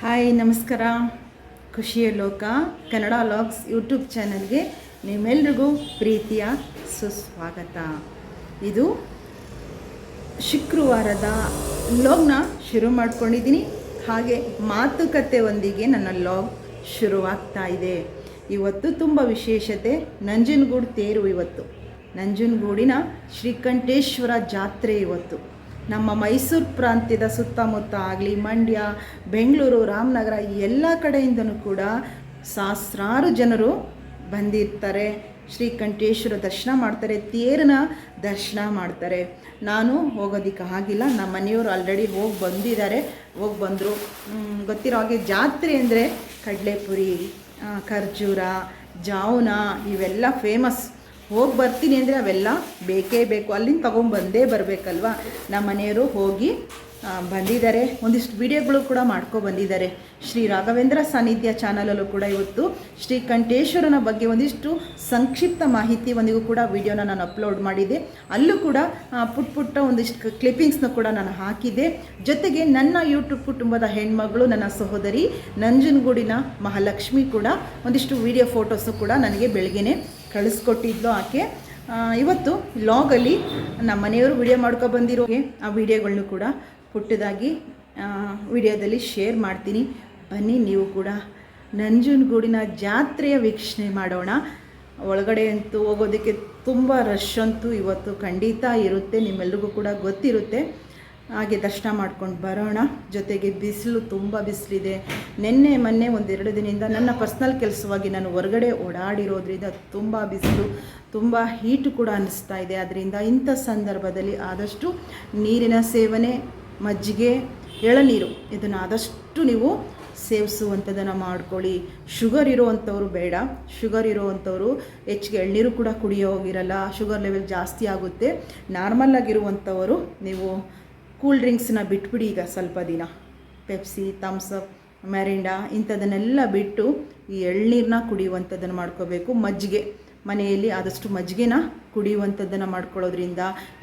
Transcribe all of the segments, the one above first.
Hi ನಮಸ್ಕಾರ. ಖುಷಿಯ ಲೋಕ ಕನ್ನಡ ಲಾಗ್ಸ್ ಯೂಟ್ಯೂಬ್ ಚಾನಲ್ಗೆ ನಿಮ್ಮೆಲ್ರಿಗೂ ಪ್ರೀತಿಯ ಸುಸ್ವಾಗತ. ಇದು ಶುಕ್ರವಾರದ ಲಾಗ್ನ ಶುರು ಮಾಡ್ಕೊಂಡಿದ್ದೀನಿ. ಹಾಗೆ ಮಾತುಕತೆಯೊಂದಿಗೆ ನನ್ನ ಲಾಗ್ ಶುರುವಾಗ್ತಾ ಇದೆ. ಇವತ್ತು ತುಂಬ ವಿಶೇಷತೆ. ನಂಜನಗೂಡು ತೇರು ಇವತ್ತು. ನಂಜನಗೂಡಿನ ಶ್ರೀಕಂಠೇಶ್ವರ ಜಾತ್ರೆ ಇವತ್ತು. ನಮ್ಮ ಮೈಸೂರು ಪ್ರಾಂತ್ಯದ ಸುತ್ತಮುತ್ತ ಆಗಲಿ, ಮಂಡ್ಯ, ಬೆಂಗಳೂರು, ರಾಮನಗರ ಎಲ್ಲ ಕಡೆಯಿಂದನೂ ಕೂಡ ಸಹಸ್ರಾರು ಜನರು ಬಂದಿರ್ತಾರೆ. ಶ್ರೀಕಂಠೇಶ್ವರ ದರ್ಶನ ಮಾಡ್ತಾರೆ, ತೇರಿನ ದರ್ಶನ ಮಾಡ್ತಾರೆ. ನಾನು ಹೋಗೋದಕ್ಕೆ ಆಗಿಲ್ಲ, ನಮ್ಮ ಮನೆಯವರು ಆಲ್ರೆಡಿ ಹೋಗಿ ಬಂದರು. ಗೊತ್ತಿರೋ ಹಾಗೆ ಜಾತ್ರೆ ಅಂದರೆ ಕಡಲೆಪುರಿ, ಖರ್ಜೂರ, ಜಾವುನ ಇವೆಲ್ಲ ಫೇಮಸ್. ಹೋಗಿ ಬರ್ತೀನಿ ಅಂದರೆ ಅವೆಲ್ಲ ಬೇಕೇ ಬೇಕು, ಅಲ್ಲಿಂದ ತೊಗೊಂಬಂದೇ ಬರಬೇಕಲ್ವ. ನಮ್ಮ ಮನೆಯವರು ಹೋಗಿ ಬಂದಿದ್ದಾರೆ. ಒಂದಿಷ್ಟು ವಿಡಿಯೋಗಳು ಕೂಡ ಬಂದಿದ್ದಾರೆ. ಶ್ರೀ ರಾಘವೇಂದ್ರ ಸಾನ್ನಿಧ್ಯ ಚಾನಲಲ್ಲೂ ಕೂಡ ಇವತ್ತು ಶ್ರೀಕಂಠೇಶ್ವರನ ಬಗ್ಗೆ ಒಂದಿಷ್ಟು ಸಂಕ್ಷಿಪ್ತ ಮಾಹಿತಿ ಒಂದಿಗೂ ಕೂಡ ವಿಡಿಯೋನ ನಾನು ಅಪ್ಲೋಡ್ ಮಾಡಿದ್ದೆ. ಅಲ್ಲೂ ಕೂಡ ಪುಟ್ಟ ಒಂದಿಷ್ಟು ಕ್ಲಿಪ್ಪಿಂಗ್ಸ್ನ ಕೂಡ ನಾನು ಹಾಕಿದ್ದೆ. ಜೊತೆಗೆ ನನ್ನ ಯೂಟ್ಯೂಬ್ ಕುಟುಂಬದ ಹೆಣ್ಮಗಳು, ನನ್ನ ಸಹೋದರಿ ನಂಜನಗೂಡಿನ ಮಹಾಲಕ್ಷ್ಮಿ ಕೂಡ ಒಂದಿಷ್ಟು ವಿಡಿಯೋ ಫೋಟೋಸು ಕೂಡ ನನಗೆ ಬೆಳಗ್ಗೆನೆ ಕಳಿಸ್ಕೊಟ್ಟಿದ್ಲು ಆಕೆ. ಇವತ್ತು ಲಾಗಲ್ಲಿ ನಮ್ಮ ಮನೆಯವರು ವಿಡಿಯೋ ಬಂದಿರೋ ಆ ವಿಡಿಯೋಗಳನ್ನೂ ಕೂಡ ಪುಟ್ಟದಾಗಿ ವಿಡಿಯೋದಲ್ಲಿ ಶೇರ್ ಮಾಡ್ತೀನಿ. ಬನ್ನಿ, ನೀವು ಕೂಡ ನಂಜನಗೂಡಿನ ಜಾತ್ರೆಯ ವೀಕ್ಷಣೆ ಮಾಡೋಣ. ಒಳಗಡೆ ಅಂತೂ ಹೋಗೋದಕ್ಕೆ ತುಂಬ ರಶ್ ಅಂತೂ ಇವತ್ತು ಖಂಡಿತ ಇರುತ್ತೆ, ನಿಮ್ಮೆಲ್ರಿಗೂ ಕೂಡ ಗೊತ್ತಿರುತ್ತೆ. ಹಾಗೆ ದರ್ಶನ ಮಾಡ್ಕೊಂಡು ಬರೋಣ. ಜೊತೆಗೆ ಬಿಸಿಲು, ತುಂಬ ಬಿಸಿಲಿದೆ. ಮೊನ್ನೆ ಒಂದೆರಡು ದಿನದಿಂದ ನನ್ನ ಪರ್ಸ್ನಲ್ ಕೆಲಸವಾಗಿ ನಾನು ಹೊರಗಡೆ ಓಡಾಡಿರೋದ್ರಿಂದ ತುಂಬ ಬಿಸಿಲು, ತುಂಬ ಹೀಟು ಕೂಡ ಅನ್ನಿಸ್ತಾ ಇದೆ. ಅದರಿಂದ ಇಂಥ ಸಂದರ್ಭದಲ್ಲಿ ಆದಷ್ಟು ನೀರಿನ ಸೇವನೆ, ಮಜ್ಜಿಗೆ, ಎಳನೀರು ಇದನ್ನು ಆದಷ್ಟು ನೀವು ಸೇವಿಸುವಂಥದ್ದನ್ನು ಮಾಡ್ಕೊಳ್ಳಿ. ಶುಗರ್ ಇರೋವಂಥವ್ರು ಬೇಡ. ಶುಗರ್ ಇರೋವಂಥವ್ರು ಹೆಚ್ಚಿಗೆ ಎಳ್ನೀರು ಕೂಡ ಕುಡಿಯೋಗಿರಲ್ಲ, ಶುಗರ್ ಲೆವೆಲ್ ಜಾಸ್ತಿ ಆಗುತ್ತೆ. ನಾರ್ಮಲ್ಲಾಗಿರುವಂಥವರು ನೀವು ಕೂಲ್ ಡ್ರಿಂಕ್ಸನ್ನ ಬಿಟ್ಬಿಡಿ. ಈಗ ಸ್ವಲ್ಪ ದಿನ ಪೆಪ್ಸಿ, ಥಮ್ಸಪ್, ಮೆರಿಂಡಾ ಇಂಥದನ್ನೆಲ್ಲ ಬಿಟ್ಟು ಈ ಎಳ್ನೀರನ್ನ ಕುಡಿಯುವಂಥದ್ದನ್ನು ಮಾಡ್ಕೋಬೇಕು. ಮಜ್ಜಿಗೆ, ಮನೆಯಲ್ಲಿ ಆದಷ್ಟು ಮಜ್ಜಿಗೆನ ಕುಡಿಯುವಂಥದ್ದನ್ನು ಮಾಡ್ಕೊಳ್ಳೋದ್ರಿಂದ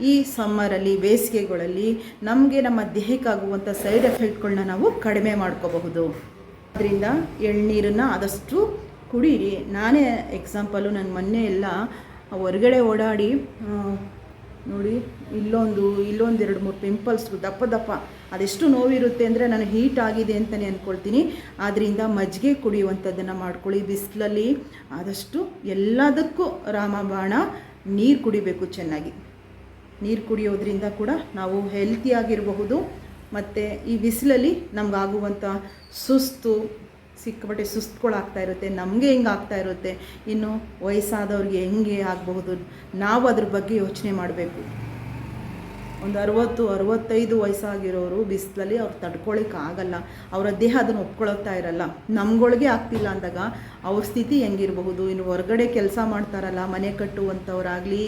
ಈ ಸಮ್ಮರಲ್ಲಿ, ಬೇಸಿಗೆಗಳಲ್ಲಿ ನಮಗೆ ನಮ್ಮ ದೇಹಕ್ಕಾಗುವಂಥ ಸೈಡ್ ಎಫೆಕ್ಟ್ಗಳನ್ನ ನಾವು ಕಡಿಮೆ ಮಾಡ್ಕೋಬಹುದು. ಅದರಿಂದ ಎಳ್ನೀರನ್ನು ಆದಷ್ಟು ಕುಡೀರಿ. ನಾನೇ ಎಕ್ಸಾಂಪಲು, ನನ್ನ ಮೊನ್ನೆ ಎಲ್ಲ ಹೊರಗಡೆ ಓಡಾಡಿ ನೋಡಿ, ಇಲ್ಲೊಂದು 2-3 ಪಿಂಪಲ್ಸ್ ದಪ್ಪ ಅದೆಷ್ಟು ನೋವಿರುತ್ತೆ ಅಂದರೆ ನಾನು ಹೀಟ್ ಆಗಿದೆ ಅಂತಲೇ ಅಂದ್ಕೊಳ್ತೀನಿ. ಆದ್ದರಿಂದ ಮಜ್ಜಿಗೆ ಕುಡಿಯುವಂಥದ್ದನ್ನು ಮಾಡ್ಕೊಳ್ಳಿ. ಬಿಸಿಲಲ್ಲಿ ಆದಷ್ಟು ಎಲ್ಲದಕ್ಕೂ ರಾಮಬಾಣ ನೀರು ಕುಡಿಬೇಕು. ಚೆನ್ನಾಗಿ ನೀರು ಕುಡಿಯೋದ್ರಿಂದ ಕೂಡ ನಾವು ಹೆಲ್ತಿಯಾಗಿರಬಹುದು. ಮತ್ತು ಈ ಬಿಸಿಲಲ್ಲಿ ನಮಗಾಗುವಂಥ ಸುಸ್ತು, ಸಿಕ್ಕಾಪಟ್ಟೆ ಸುಸ್ತುಗಳಾಗ್ತಾ ಇರುತ್ತೆ. ನಮಗೆ ಹೆಂಗೆ ಆಗ್ತಾ ಇರುತ್ತೆ, ಇನ್ನು ವಯಸ್ಸಾದವ್ರಿಗೆ ಹೆಂಗೆ ಆಗಬಹುದು, ನಾವು ಅದ್ರ ಬಗ್ಗೆ ಯೋಚನೆ ಮಾಡಬೇಕು. ಒಂದು 60-65 ವಯಸ್ಸಾಗಿರೋರು ಬಿಸಿಲಲ್ಲಿ ಅವ್ರು ತಡ್ಕೊಳ್ಳಿಕ್ಕಾಗಲ್ಲ. ಅವರ ದೇಹ ಅದನ್ನು ಒಪ್ಕೊಳ್ತಾ ಇರಲ್ಲ. ನಮ್ಗಳಿಗೆ ಆಗ್ತಿಲ್ಲ ಅಂದಾಗ ಅವ್ರ ಸ್ಥಿತಿ ಹೆಂಗಿರಬಹುದು. ಇನ್ನು ಹೊರಗಡೆ ಕೆಲಸ ಮಾಡ್ತಾರಲ್ಲ, ಮನೆ ಕಟ್ಟುವಂಥವ್ರಾಗಲಿ,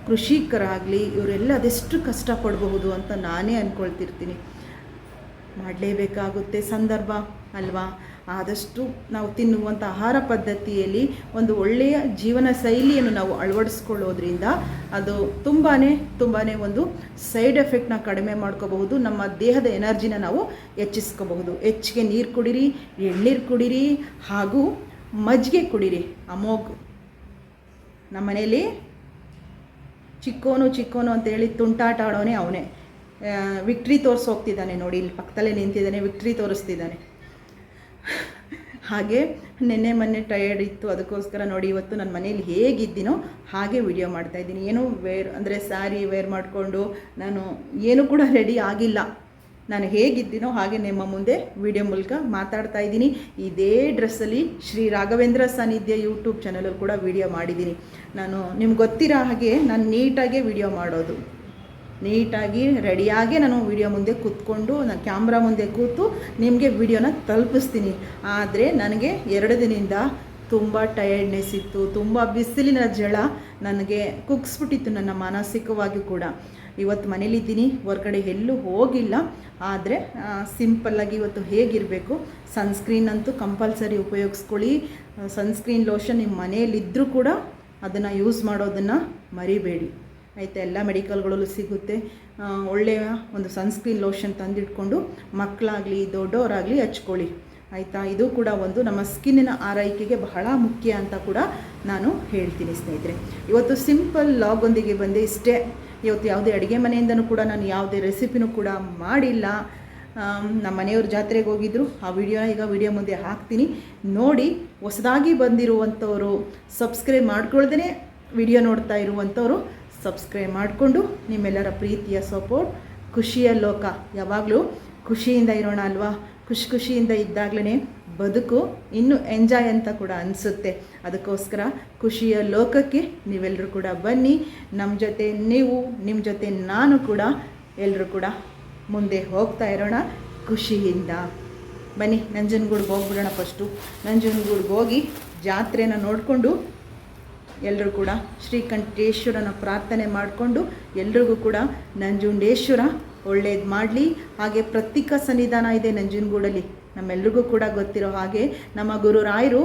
ಕೃಷಿಕರಾಗಲಿ, ಇವರೆಲ್ಲ ಅದೆಷ್ಟು ಕಷ್ಟಪಡಬಹುದು ಅಂತ ನಾನೇ ಅಂದ್ಕೊಳ್ತಿರ್ತೀನಿ. ಮಾಡಲೇಬೇಕಾಗುತ್ತೆ ಸಂದರ್ಭ ಅಲ್ವಾ. ಆದಷ್ಟು ನಾವು ತಿನ್ನುವಂಥ ಆಹಾರ ಪದ್ಧತಿಯಲ್ಲಿ ಒಂದು ಒಳ್ಳೆಯ ಜೀವನ ಶೈಲಿಯನ್ನು ನಾವು ಅಳವಡಿಸ್ಕೊಳ್ಳೋದ್ರಿಂದ ಅದು ತುಂಬಾ ಒಂದು ಸೈಡ್ ಎಫೆಕ್ಟ್ನ ಕಡಿಮೆ ಮಾಡ್ಕೋಬಹುದು. ನಮ್ಮ ದೇಹದ ಎನರ್ಜಿನ ನಾವು ಹೆಚ್ಚಿಸ್ಕೋಬಹುದು. ಹೆಚ್ಚಿಗೆ ನೀರು ಕುಡೀರಿ, ಎಳ್ನೀರು ಕುಡೀರಿ, ಹಾಗೂ ಮಜ್ಜಿಗೆ ಕುಡೀರಿ. ಅಮೋಘ್. ನಮ್ಮ ಮನೇಲಿ ಚಿಕ್ಕೋನು ಅಂತೇಳಿ ತುಂಟಾಟ ಆಡೋನೇ ಅವನೇ. ವಿಕ್ಟ್ರಿ ಹೋಗ್ತಿದ್ದಾನೆ ನೋಡಿ, ಇಲ್ಲಿ ಪಕ್ಕದಲ್ಲೇ ನಿಂತಿದ್ದಾನೆ, ವಿಕ್ಟ್ರಿ ತೋರಿಸ್ತಿದ್ದಾನೆ. ಹಾಗೆ ಮೊನ್ನೆ ಟಯರ್ಡ್ ಇತ್ತು, ಅದಕ್ಕೋಸ್ಕರ ನೋಡಿ ಇವತ್ತು ನನ್ನ ಮನೇಲಿ ಹೇಗಿದ್ದೀನೋ ಹಾಗೆ ವಿಡಿಯೋ ಮಾಡ್ತಾಯಿದ್ದೀನಿ. ಏನೂ ಸ್ಯಾರಿ ವೇರ್ ಮಾಡಿಕೊಂಡು ನಾನು ಏನೂ ಕೂಡ ರೆಡಿ ಆಗಿಲ್ಲ. ನಾನು ಹೇಗಿದ್ದೀನೋ ಹಾಗೆ ನಿಮ್ಮ ಮುಂದೆ ವಿಡಿಯೋ ಮೂಲಕ ಮಾತಾಡ್ತಾ ಇದ್ದೀನಿ. ಇದೇ ಡ್ರೆಸ್ಸಲ್ಲಿ ಶ್ರೀ ರಾಘವೇಂದ್ರ ಸಾನ್ನಿಧ್ಯ ಯೂಟ್ಯೂಬ್ ಚಾನಲಲ್ಲಿ ಕೂಡ ವಿಡಿಯೋ ಮಾಡಿದ್ದೀನಿ. ನಾನು ನಿಮ್ಗೆ ಗೊತ್ತಿರೋ ಹಾಗೆ ನಾನು ನೀಟಾಗೆ ವಿಡಿಯೋ ಮಾಡೋದು. ನೀಟಾಗಿ ರೆಡಿಯಾಗಿ ನಾನು ವಿಡಿಯೋ ಮುಂದೆ ಕೂತ್ಕೊಂಡು, ನಾನು ಕ್ಯಾಮ್ರಾ ಮುಂದೆ ಕೂತು ನಿಮಗೆ ವಿಡಿಯೋನ ತಲುಪಿಸ್ತೀನಿ. ಆದರೆ ನನಗೆ 2 ದಿನದಿಂದ ತುಂಬ ಟಯರ್ಡ್ನೆಸ್ ಇತ್ತು. ತುಂಬ ಬಿಸಿಲಿನ ಜಳ ನನಗೆ ಕುಗ್ಸ್ಬಿಟ್ಟಿತ್ತು ನನ್ನ ಮಾನಸಿಕವಾಗಿ ಕೂಡ. ಇವತ್ತು ಮನೇಲಿದ್ದೀನಿ, ಹೊರಗಡೆ ಎಲ್ಲೂ ಹೋಗಿಲ್ಲ. ಆದರೆ ಸಿಂಪಲ್ಲಾಗಿ ಇವತ್ತು ಹೇಗಿರಬೇಕು, ಸನ್ಸ್ಕ್ರೀನ್ ಅಂತೂ ಕಂಪಲ್ಸರಿ ಉಪಯೋಗಿಸ್ಕೊಳ್ಳಿ. ಸನ್ಸ್ಕ್ರೀನ್ ಲೋಷನ್ ನಿಮ್ಮ ಮನೆಯಲ್ಲಿದ್ದರೂ ಕೂಡ ಅದನ್ನು ಯೂಸ್ ಮಾಡೋದನ್ನು ಮರಿಬೇಡಿ ಆಯಿತಾ. ಎಲ್ಲ ಮೆಡಿಕಲ್ಗಳಲ್ಲೂ ಸಿಗುತ್ತೆ. ಒಳ್ಳೆಯ ಒಂದು ಸನ್ಸ್ಕ್ರೀನ್ ಲೋಷನ್ ತಂದಿಟ್ಕೊಂಡು ಮಕ್ಕಳಾಗಲಿ ದೊಡ್ಡವರಾಗಲಿ ಹಚ್ಕೊಳ್ಳಿ. ಆಯಿತಾ. ಇದು ಕೂಡ ಒಂದು ನಮ್ಮ ಸ್ಕಿನ್ನಿನ ಆರೈಕೆಗೆ ಬಹಳ ಮುಖ್ಯ ಅಂತ ಕೂಡ ನಾನು ಹೇಳ್ತೀನಿ ಸ್ನೇಹಿತರೆ. ಇವತ್ತು ಸಿಂಪಲ್ ಲಾಗೊಂದಿಗೆ ಬಂದೆ ಇಷ್ಟೇ. ಇವತ್ತು ಯಾವುದೇ ಅಡುಗೆ ಮನೆಯಿಂದನೂ ಕೂಡ ನಾನು ಯಾವುದೇ ರೆಸಿಪಿನೂ ಕೂಡ ಮಾಡಿಲ್ಲ. ನಮ್ಮ ಮನೆಯವ್ರ ಜಾತ್ರೆಗೆ ಹೋಗಿದ್ದರು, ಆ ವಿಡಿಯೋನ ಈಗ ವಿಡಿಯೋ ಮುಂದೆ ಹಾಕ್ತೀನಿ ನೋಡಿ. ಹೊಸದಾಗಿ ಬಂದಿರುವಂಥವರು ಸಬ್ಸ್ಕ್ರೈಬ್ ಮಾಡ್ಕೊಳ್ದೇ ವಿಡಿಯೋ ನೋಡ್ತಾ ಇರುವಂಥವರು ಸಬ್ಸ್ಕ್ರೈಬ್ ಮಾಡಿಕೊಂಡು ನಿಮ್ಮೆಲ್ಲರ ಪ್ರೀತಿಯ ಸಪೋರ್ಟ್. ಖುಷಿಯ ಲೋಕ, ಯಾವಾಗಲೂ ಖುಷಿಯಿಂದ ಇರೋಣ ಅಲ್ವಾ. ಖುಷಿಯಿಂದ ಇದ್ದಾಗಲೇ ಬದುಕು ಇನ್ನೂ ಎಂಜಾಯ್ ಅಂತ ಕೂಡ ಅನಿಸುತ್ತೆ. ಅದಕ್ಕೋಸ್ಕರ ಖುಷಿಯ ಲೋಕಕ್ಕೆ ನೀವೆಲ್ಲರೂ ಕೂಡ ಬನ್ನಿ. ನಮ್ಮ ಜೊತೆ ನೀವು, ನಿಮ್ಮ ಜೊತೆ ನಾನು ಕೂಡ ಎಲ್ಲರೂ ಕೂಡ ಮುಂದೆ ಹೋಗ್ತಾ ಇರೋಣ ಖುಷಿಯಿಂದ. ಬನ್ನಿ ನಂಜನಗೂಡಿಗೆ ಹೋಗ್ಬಿಡೋಣ. ಫಸ್ಟು ನಂಜನಗೂಡಿಗೆ ಹೋಗಿ ಜಾತ್ರೆನ ನೋಡಿಕೊಂಡು ಎಲ್ಲರೂ ಕೂಡ ಶ್ರೀಕಂಠೇಶ್ವರನ ಪ್ರಾರ್ಥನೆ ಮಾಡಿಕೊಂಡು ಎಲ್ರಿಗೂ ಕೂಡ ನಂಜುಂಡೇಶ್ವರ ಒಳ್ಳೇದು ಮಾಡಲಿ. ಹಾಗೆ ಪ್ರತ್ಯೇಕ ಸನ್ನಿಧಾನ ಇದೆ ನಂಜನಗೂಡಲ್ಲಿ, ನಮ್ಮೆಲ್ರಿಗೂ ಕೂಡ ಗೊತ್ತಿರೋ ಹಾಗೆ ನಮ್ಮ ಗುರುರಾಯರು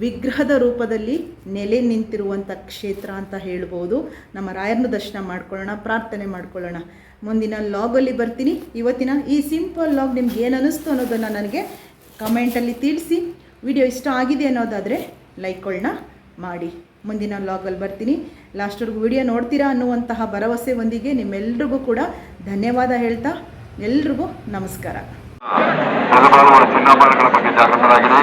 ವಿಗ್ರಹದ ರೂಪದಲ್ಲಿ ನೆಲೆ ನಿಂತಿರುವಂಥ ಕ್ಷೇತ್ರ ಅಂತ ಹೇಳ್ಬೋದು. ನಮ್ಮ ರಾಯರನ್ನ ದರ್ಶನ ಮಾಡ್ಕೊಳ್ಳೋಣ, ಪ್ರಾರ್ಥನೆ ಮಾಡ್ಕೊಳ್ಳೋಣ. ಮುಂದಿನ ಲಾಗಲ್ಲಿ ಬರ್ತೀನಿ. ಇವತ್ತಿನ ಈ ಸಿಂಪಲ್ ಲಾಗ್ ನಿಮ್ಗೆ ಏನು ಅನ್ನಿಸ್ತು ಅನ್ನೋದನ್ನು ನನಗೆ ಕಮೆಂಟಲ್ಲಿ ತಿಳಿಸಿ. ವಿಡಿಯೋ ಇಷ್ಟ ಆಗಿದೆ ಅನ್ನೋದಾದರೆ ಲೈಕ್ಗಳನ್ನ ಮಾಡಿ. ಮುಂದಿನ ಲಾಗಲ್ಲಿ ಬರ್ತೀನಿ. ಲಾಸ್ಟ್ವರೆಗೂ ವಿಡಿಯೋ ನೋಡ್ತೀರಾ ಅನ್ನುವಂತಹ ಭರವಸೆ ಒಂದಿಗೆ ನಿಮ್ಮೆಲ್ರಿಗೂ ಕೂಡ ಧನ್ಯವಾದ ಹೇಳ್ತಾ ಎಲ್ರಿಗೂ ನಮಸ್ಕಾರ. ಚಿನ್ನಾಭರಣಗಳ ಬಗ್ಗೆ ಜಾಗೃತರಾಗಿದೆ.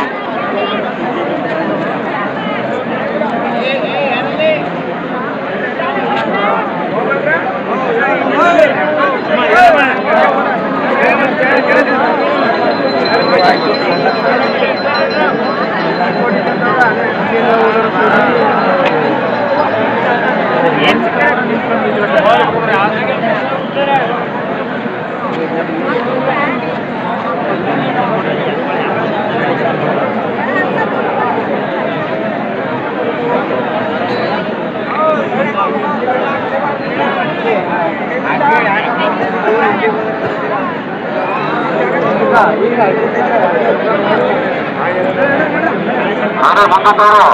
ಮುಂದವರು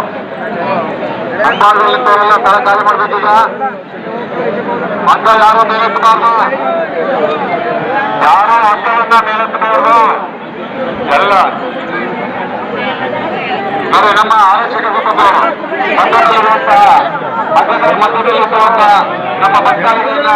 ಅಂಬಾರದಲ್ಲಿದ್ದವರೆಲ್ಲ ಸ್ಥಳ ಖಾಲಿ ಮಾಡಬೇಕೀಗ. ಹಗ್ಗ ಯಾರು ಮೇಲೆತ್ತಬಾರ್ದು, ಯಾರು ಹಗ್ಗವನ್ನ ಮೇಲೆತ್ತಬಾರ್ದು. ಎಲ್ಲ ನೋಡಿ ನಮ್ಮ ಆರಕ್ಷಕ ಕುಟುಂಬದವರು ಹಗ್ಗದಲ್ಲಿರುವಂತಹ ಹಗ್ಗದ ಮಧ್ಯದಲ್ಲಿರುವಂತಹ ನಮ್ಮ ಭಕ್ತಾದಿಗಳನ್ನ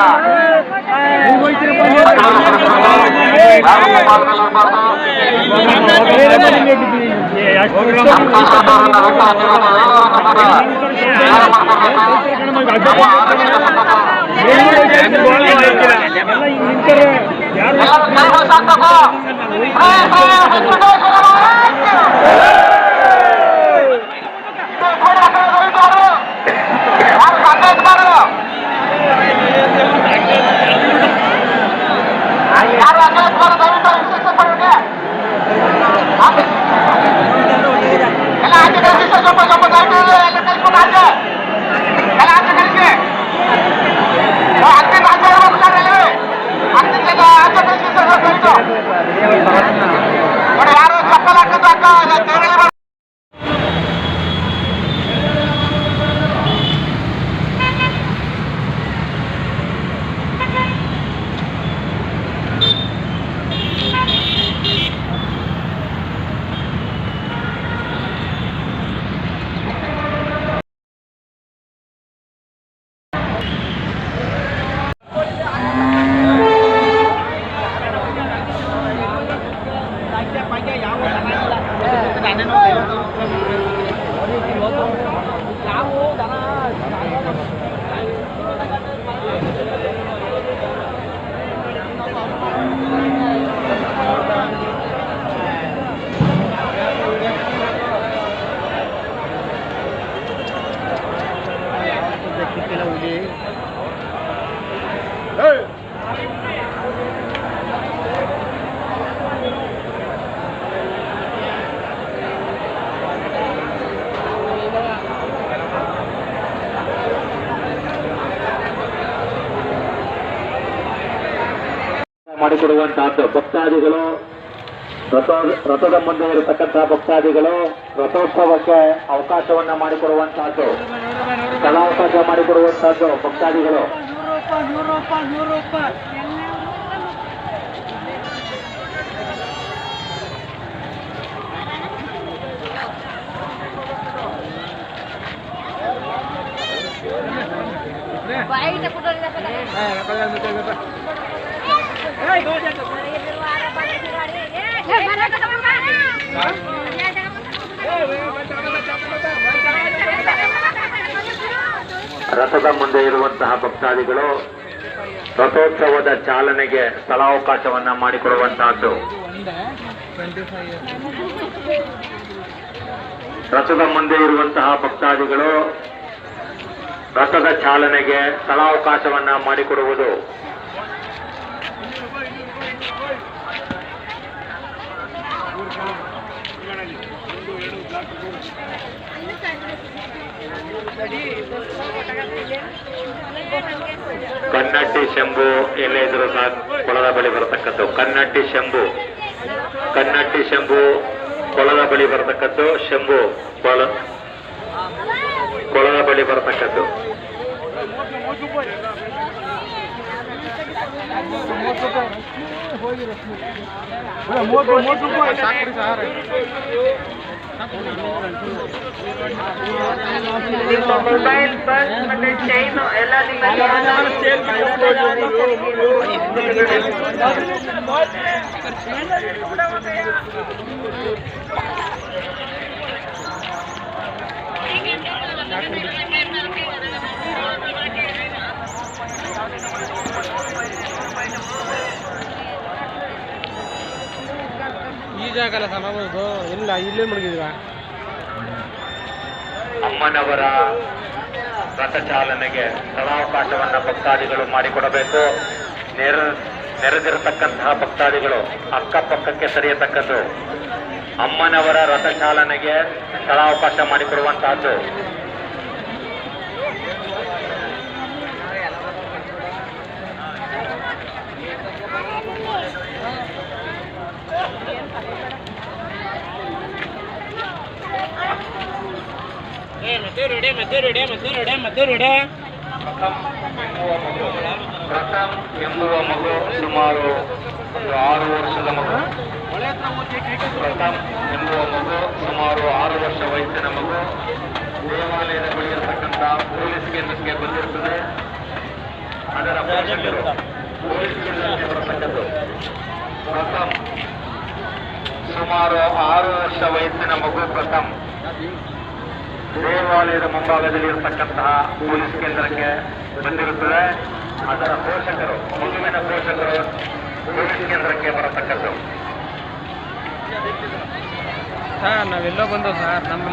ಮಾಡಿಕೊಡುವಂತಹದ್ದು. ಭಕ್ತಾದಿಗಳು ರಥದ ಮುಂದೆ ಇರತಕ್ಕಂತಹ ಭಕ್ತಾದಿಗಳು ರಥೋತ್ಸವಕ್ಕೆ ಅವಕಾಶವನ್ನ ಮಾಡಿಕೊಡುವಂತಹದ್ದು, ಸ್ಥಳಾವಕಾಶ ಮಾಡಿಕೊಡುವಂತಹದ್ದು ಭಕ್ತಾದಿಗಳು. ರಥದ ಮುಂದೆ ಇರುವಂತಹ ಭಕ್ತಾದಿಗಳು ರಥೋತ್ಸವದ ಚಾಲನೆಗೆ ಸ್ಥಳಾವಕಾಶವನ್ನ ಮಾಡಿಕೊಡುವಂತಹದ್ದು. ರಥದ ಮುಂದೆ ಇರುವಂತಹ ಭಕ್ತಾದಿಗಳು ರಥದ ಚಾಲನೆಗೆ ಸ್ಥಳಾವಕಾಶವನ್ನ ಮಾಡಿಕೊಡುವುದು. ಕನ್ನಟ್ಟಿ ಶಂಭು ಎಲ್ಲೇ ಇದ್ರು ಸಹ ಕೊಳದ ಬಳಿ ಬರತಕ್ಕದ್ದು. ಕನ್ನಟ್ಟಿ ಶಂಭು ಕೊಳದ ಬಳಿ ಬರತಕ್ಕದ್ದು. ಶಂಭು ಕೊಳದ ಬಳಿ ಬರತಕ್ಕದ್ದು. ನಿಮ್ಮ ಮೊಬೈಲ್ ಪರ್ಸ್ ಮತ್ತೆ ಚೈನ್ ಎಲ್ಲ ಈ ಜಾಗ ಅಲ್ಲ ಸರ್ ಇಲ್ಲ ಇಲ್ಲೇ ಮುಳುಗಿದ್ವ. ಅಮ್ಮನವರ ರಥ ಚಾಲನೆಗೆ ಸ್ಥಳಾವಕಾಶವನ್ನ ಭಕ್ತಾದಿಗಳು ಮಾಡಿಕೊಡಬೇಕು. ನೆರೆದಿರತಕ್ಕಂತಹ ಭಕ್ತಾದಿಗಳು ಅಕ್ಕಪಕ್ಕಕ್ಕೆ ಸರಿಯತಕ್ಕದ್ದು. ಅಮ್ಮನವರ ರಥ ಚಾಲನೆಗೆ ಸ್ಥಳಾವಕಾಶ ಮಾಡಿಕೊಡುವಂತಹದ್ದು. ಪ್ರಥಮ್ ಎಂಬುವ ಮಗು ಸುಮಾರು ಒಂದು 6 ವರ್ಷದ ಮಗು. ಪ್ರಥಮ್ ಎಂಬುವ ಮಗು ಸುಮಾರು 6 ವರ್ಷ ವಯಸ್ಸಿನ ಮಗು. ದೇವಾಲಯದ ಬಳಿ ಇರತಕ್ಕಂಥ ಪೊಲೀಸ್ ಕೇಂದ್ರಕ್ಕೆ ಬಂದಿರುತ್ತದೆ. ಅದರ ಪೋಷಕರು ಪೊಲೀಸ್ ಕೇಂದ್ರಕ್ಕೆ ಬರತಕ್ಕದ್ದು. ಪ್ರಥಮ್ ಸುಮಾರು 6 ವರ್ಷ ವಯಸ್ಸಿನ ಮಗು. ಪ್ರಥಮ್ ದೇವಾಲಯದ ಮುಂಭಾಗದಲ್ಲಿ ಇರತಕ್ಕಂತಹ ಪೊಲೀಸ್ ಕೇಂದ್ರಕ್ಕೆ ಬಂದಿರುತ್ತದೆ. ಅದರ ಪೋಷಕರು ಮಗುವಿನ ಪೋಷಕರು ಪೊಲೀಸ್ ಕೇಂದ್ರಕ್ಕೆ ಬರತಕ್ಕದ್ದು. ಸರ್ ನಾವೆಲ್ಲೋ ಬಂದೋ ಸರ್ ನಮ್ಮ